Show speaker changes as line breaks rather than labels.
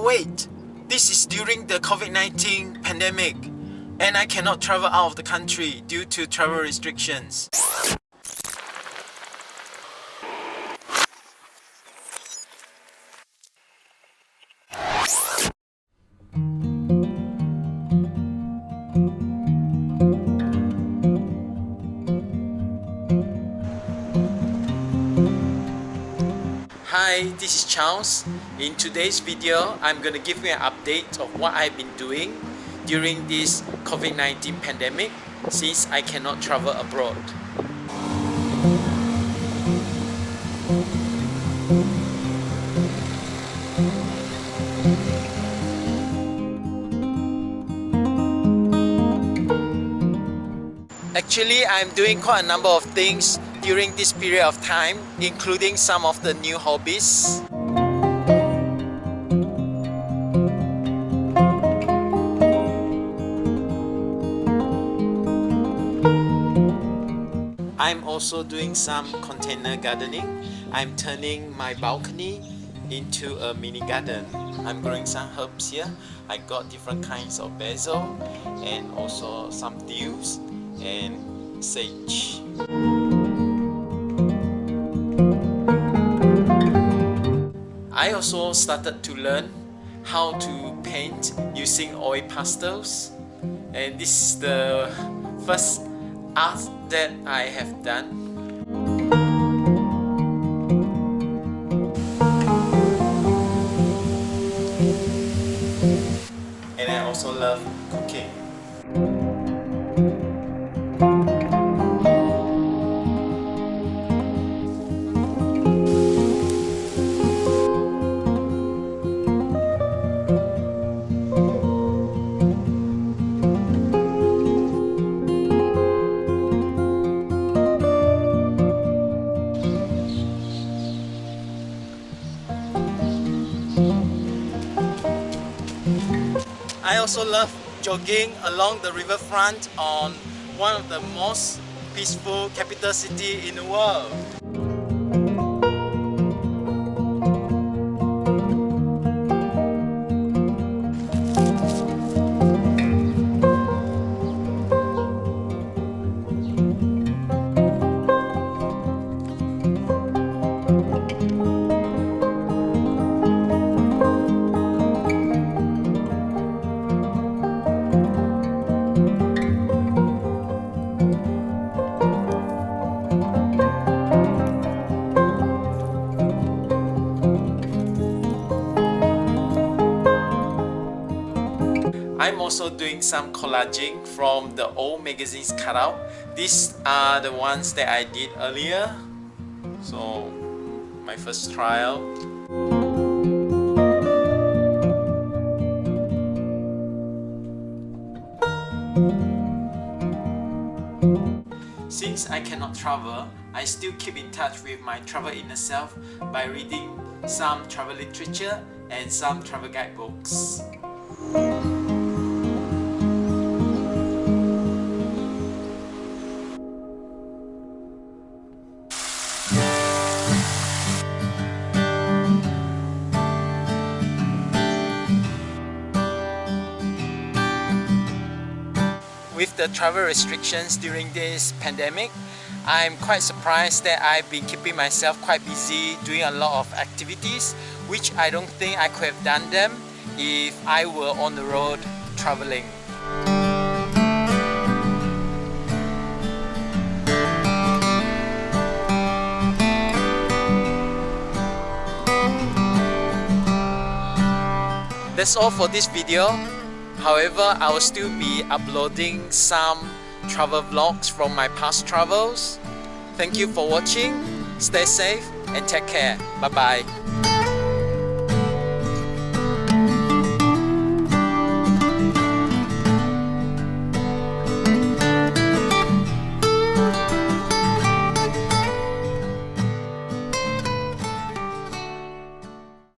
wait, this is during the COVID-19 pandemic and I cannot travel out of the country due to travel restrictions. Hi, this is Charles. In today's video, I'm going to give you an update of what I've been doing during this COVID-19 pandemic since I cannot travel abroad. Actually, I'm doing quite a number of things during this period of time, including some of the new hobbies. I'm also doing some container gardening. I'm turning my balcony into a mini garden. I'm growing some herbs here. I got different kinds of basil and also some leaves and sage. I also started to learn how to paint using oil pastels, and this is the first art that I have done. And I also love cooking. I also love jogging along the riverfront on one of the most peaceful capital city in the world. I'm also doing some collaging from the old magazines cutout. These are the ones that I did earlier. So, my first trial. Since I cannot travel, I still keep in touch with my travel inner self by reading some travel literature and some travel guidebooks. With the travel restrictions during this pandemic, I'm quite surprised that I've been keeping myself quite busy doing a lot of activities, which I don't think I could have done them if I were on the road traveling. That's all for this video. However, I will still be uploading some travel vlogs from my past travels. Thank you for watching. Stay safe and take care. Bye bye.